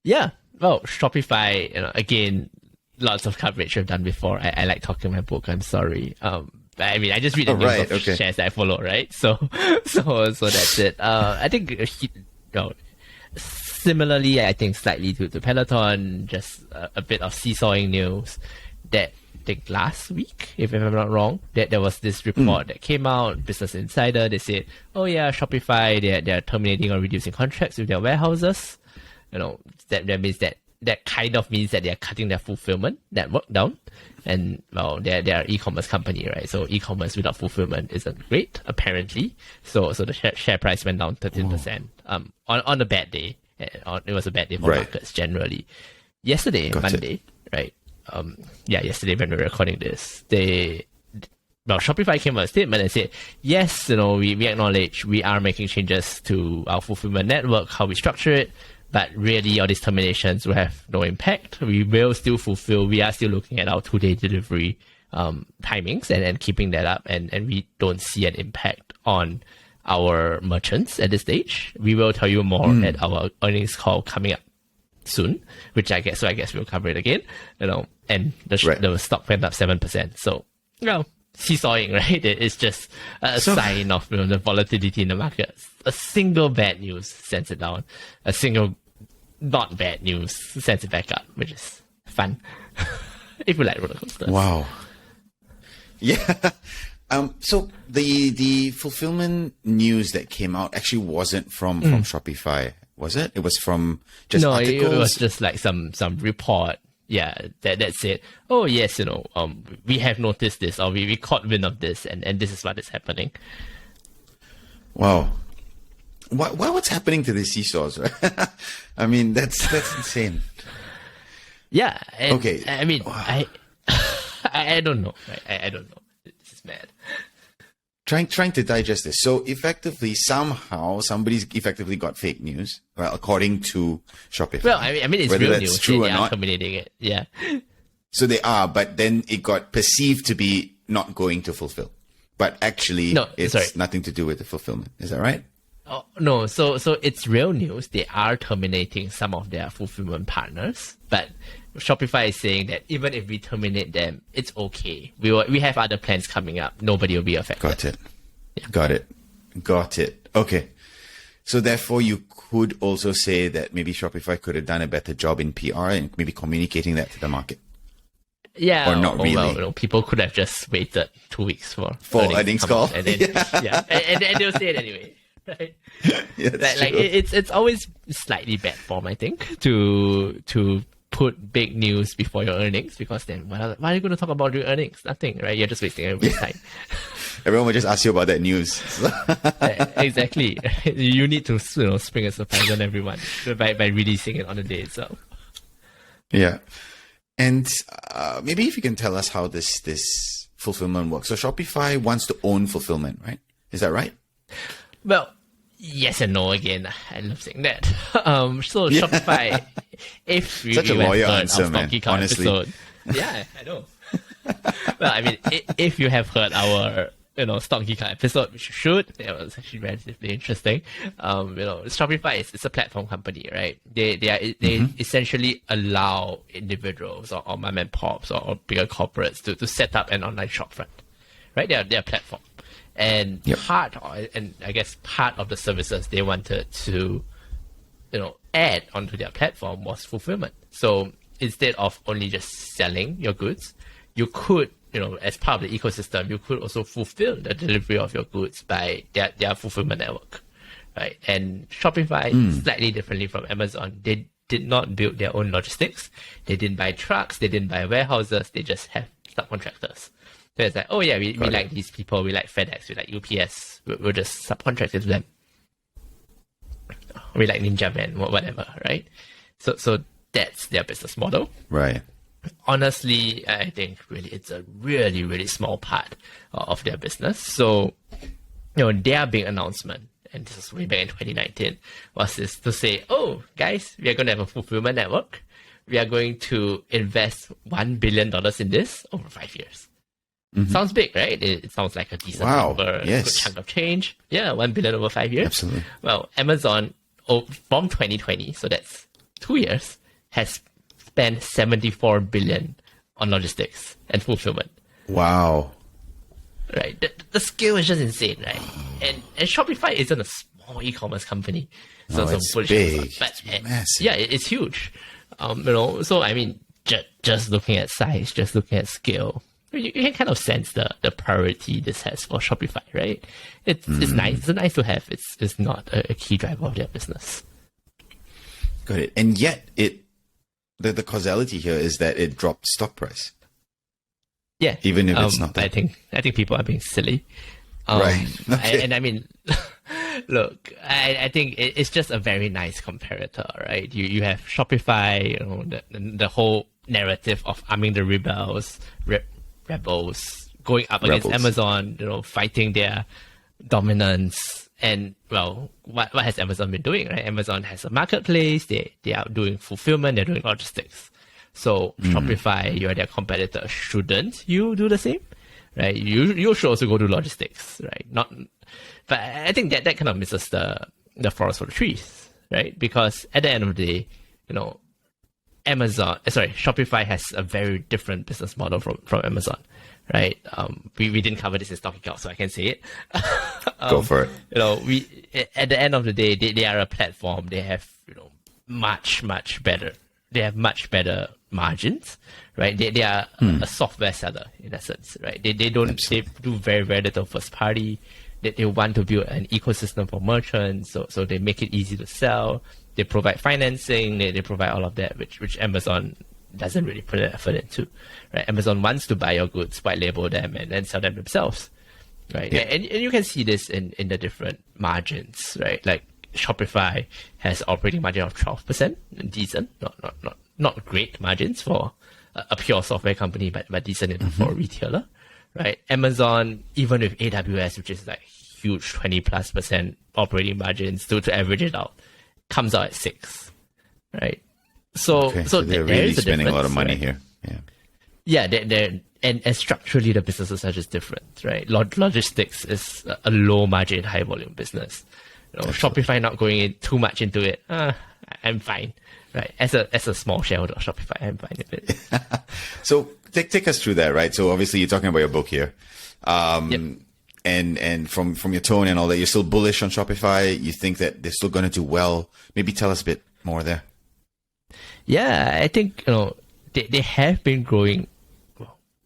Yeah. Well, Shopify, again, lots of coverage we've done before. I like talking my book. I'm sorry. But I mean, I just read the news of shares that I follow, right? So that's it. I think, similarly, I think slightly to Peloton, just a bit of seesawing news that I think last week, if I'm not wrong, that there was this report that came out, Business Insider, they said, oh yeah, Shopify, they're terminating or reducing contracts with their warehouses. That means that kind of means that they're cutting their fulfillment network down. And well, they're an e-commerce company, right? So e-commerce without fulfillment isn't great, apparently. So the share price went down 13%. On a bad day. It was a bad day for markets generally. Yesterday, Monday, right? Yesterday when we were recording this, Shopify came out with a statement and said, yes, we acknowledge we are making changes to our fulfillment network, how we structure it, but really all these terminations will have no impact. We will still fulfill. We are still looking at our 2-day delivery timings and keeping that up, and we don't see an impact on our merchants at this stage. We will tell you more at our earnings call coming up soon, which I guess we'll cover it again, and the stock went up 7%. So, seesawing, right? It's just a sign of the volatility in the markets. A single bad news sends it down. A single not bad news sends it back up, which is fun. If you like roller coasters. Wow. Yeah. So the fulfillment news that came out actually wasn't from Shopify, was it? It was from just articles? No, it was just like some report. Yeah, that said, oh yes, we have noticed this, or we caught wind of this, and this is what is happening. Wow. What's happening to the seesaws, right? I mean, that's insane. Yeah. Okay. I mean, wow. I don't know. I don't know. This is mad. Trying to digest this. So effectively, somehow, somebody's effectively got fake news. Well, according to Shopify. Well, I mean, it's whether real that's news. true They or are not. terminating it. Yeah. So they are, but then it got perceived to be not going to fulfill. But actually, it's nothing to do with the fulfillment. Is that right? Oh, no, so it's real news. They are terminating some of their fulfillment partners, but Shopify is saying that even if we terminate them, it's okay. We have other plans coming up. Nobody will be affected. Got it. Yeah. Got it. Okay. So therefore, you could also say that maybe Shopify could have done a better job in PR and maybe communicating that to the market. Yeah, or not really. Well, people could have just waited 2 weeks for earnings call, and then and they'll say it anyway. Right? Yeah, it's always slightly bad form, I think, to put big news before your earnings, because then why are you going to talk about your earnings? Nothing, right? You're just wasting everybody's time. Everyone will just ask you about that news. Exactly. You need to spring a surprise on everyone by releasing it on the day itself. Yeah. And maybe if you can tell us how this fulfillment works. So Shopify wants to own fulfillment, right? Is that right? Well, yes and no again. I love saying that. So Shopify, if you such a lawyer heard answer, our man. Honestly, episode, yeah, I know. Well, I mean, if you have heard our Stock Geeker episode, which you should, it was actually relatively interesting. Shopify is a platform company, right? They essentially allow individuals or mom and pops or bigger corporates to set up an online shopfront, right? They're a platform. And part of the services they wanted to, add onto their platform was fulfillment. So instead of only just selling your goods, you could, as part of the ecosystem, you could also fulfill the delivery of your goods by their fulfillment network, right? And Shopify, slightly differently from Amazon, they did not build their own logistics. They didn't buy trucks. They didn't buy warehouses. They just have subcontractors. So it's like, oh yeah, we like these people, we like FedEx, we like UPS, we're just subcontracted to them. We like Ninja Van, whatever, right? So that's their business model. Right. Honestly, I think really it's a really, really small part of their business. So, their big announcement, and this was way back in 2019, was this to say, oh, guys, we are going to have a fulfillment network. We are going to invest $1 billion in this over 5 years. Sounds big, right? It sounds like a decent number, a good chunk of change. Yeah, $1 billion over 5 years. Absolutely. Well, Amazon, from 2020, so that's 2 years has spent 74 billion on logistics and fulfillment. Wow. Right, the scale is just insane, right? And Shopify isn't a small e-commerce company, so it's bullish big, but it's massive. yeah, it's huge. So I mean, just looking at size, just looking at scale, you can kind of sense the priority this has for Shopify, right? It's nice. It's nice to have. It's not a key driver of their business. Got it. And yet, the causality here is that it dropped stock price. Yeah, even if it's not that. I think people are being silly. Right. Okay. And I mean, look, I think it's just a very nice comparator, right? You have Shopify, the whole narrative of arming the rebels going up against Amazon, fighting their dominance. And well, what has Amazon been doing, right? Amazon has a marketplace. They are doing fulfillment. They're doing logistics. So Shopify, you're their competitor. Shouldn't you do the same? Right? You should also go to logistics, right? But I think that kind of misses the forest for the trees, right? Because at the end of the day, Shopify has a very different business model from Amazon, right? We didn't cover this in Stocking Out, so I can say it. Go for it. We at the end of the day, they are a platform. They have much better. They have much better margins, right? They are a software seller in essence, right? They don't Absolutely. They do very little first party. They want to build an ecosystem for merchants, so they make it easy to sell. They provide financing. They provide all of that, which Amazon doesn't really put an effort into, right? Amazon wants to buy your goods, white label them, and then sell them themselves, right? Yeah. And you can see this in the different margins, right? Like Shopify has operating margin of 12%, decent, not great margins for a pure software company, but decent for a retailer, right? Amazon, even with AWS, which is like huge 20+% operating margins, to average it out, comes out at 6, right? So they're really spending a lot of money, right? Here. Yeah, they're and structurally the businesses are just different, right? Logistics is a low margin, high volume business. Shopify not going in too much into it. I'm fine, right? As a small shareholder of Shopify, I'm fine with it. So take us through that, right? So obviously you're talking about your book here, and from your tone and all that, you're still bullish on Shopify. You think that they're still going to do well. Maybe tell us a bit more there. Yeah, I think they have been growing,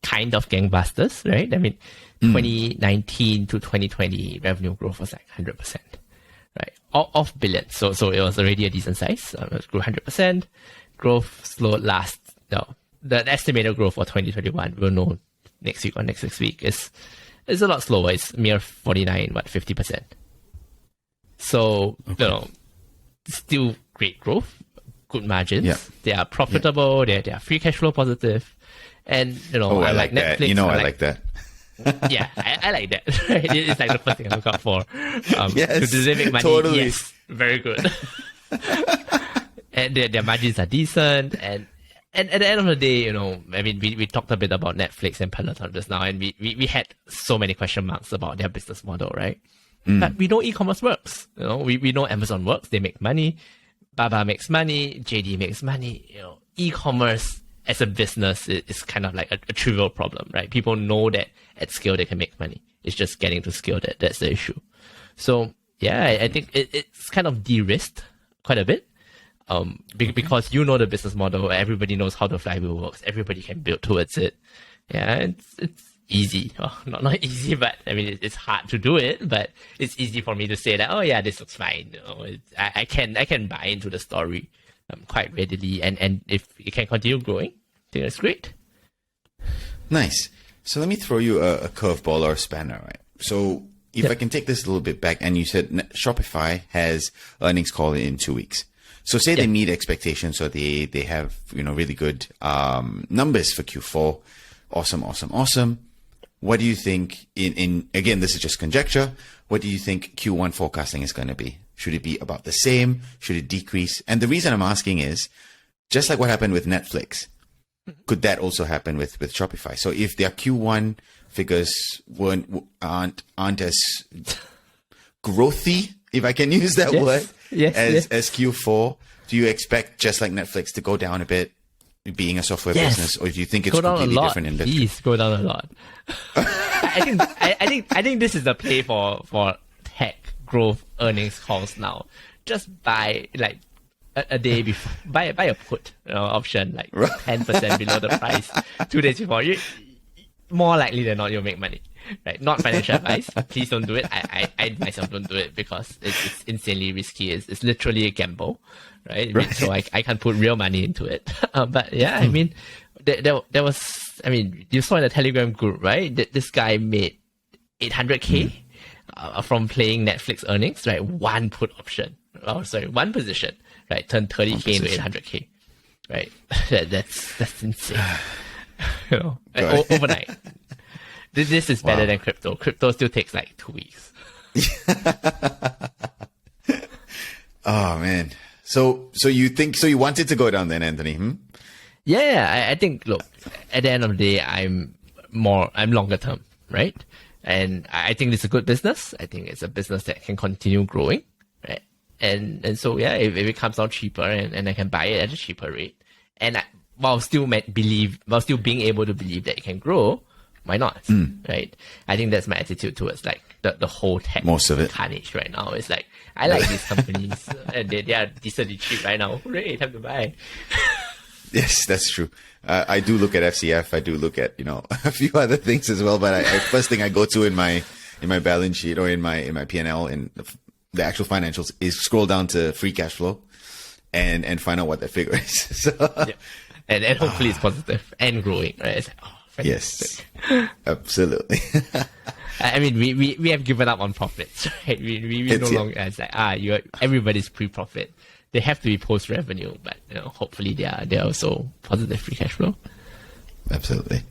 kind of gangbusters, right? I mean, 2019 to 2020 revenue growth was like 100%. Right, off billions. So it was already a decent size. It grew 100%. Growth slowed last. No, the estimated growth for 2021, we'll know next week or next week, is a lot slower. It's mere 50%. So still great growth, good margins. Yeah. They are profitable. Yeah. They are free cash flow positive, and I like Netflix. That. I like that. Yeah, I like that. It's like the first thing I look out for. Yes, do they make money? Totally. Yes, very good. And their margins are decent. And at the end of the day, I mean, we talked a bit about Netflix and Peloton just now, and we had so many question marks about their business model, right? But we know e-commerce works. We know Amazon works. They make money. Baba makes money. JD makes money. E-commerce as a business is kind of like a trivial problem, right? People know that at scale they can make money. It's just getting to scale that's the issue. So yeah, I think it's kind of de-risked quite a bit. Because the business model, everybody knows how the flywheel works. Everybody can build towards it. Yeah, it's easy. Well, not easy, but I mean it's hard to do it. But it's easy for me to say that. Oh yeah, this looks fine. I can buy into the story quite readily, and if it can continue growing, I think that's great. Nice. So let me throw you a curveball or a spanner, right? So if I can take this a little bit back, and you said Shopify has earnings call in 2 weeks. So say they meet expectations, or they have really good numbers for Q4. Awesome. What do you think? In again, this is just conjecture. What do you think Q1 forecasting is going to be? Should it be about the same? Should it decrease? And the reason I'm asking is, just like what happened with Netflix, could that also happen with Shopify? So if their Q1 figures aren't as growthy, if I can use that word, Yes. as Q4? Do you expect, just like Netflix, to go down a bit, being a software business, or do you think it's go down completely a lot. different industry? Please go down a lot. I think this is the play for tech growth earnings calls now. Just buy like a day before, buy a put option like 10% below the price 2 days before. You more likely than not you'll make money. Right? Not financial advice. Please don't do it. I myself don't do it because it's insanely risky. It's literally a gamble, right? So I can't put real money into it. But yeah, I mean, there was. I mean, you saw in the Telegram group, right? This guy made 800K from playing Netflix earnings, right? One put option. Oh, sorry, one position, right? Turned 30K into 800K, right? That's insane. Overnight. This is better than crypto. Crypto still takes like 2 weeks. Oh man. So you wanted to go down then, Anthony? Yeah, I think, look, at the end of the day, I'm longer term, right? And I think it's a good business. I think it's a business that can continue growing, right? And so, yeah, if it comes out cheaper and I can buy it at a cheaper rate, and while still being able to believe that it can grow, why not? Right? I think that's my attitude towards like the whole tech most of it carnage right now. It's like, I like these companies and they are decently cheap right now. Hooray, time to buy. Yes, that's true. I do look at FCF. I do look at, a few other things as well. But first thing I go to in my balance sheet or in my P&L in the actual financials is scroll down to free cash flow and find out what that figure is. So, yeah. And hopefully it's positive and growing, right? It's like, yes, absolutely. I mean, we have given up on profits, right? We no longer, it's like, everybody's pre-profit. They have to be post-revenue, but hopefully they are also positive free cash flow. Absolutely.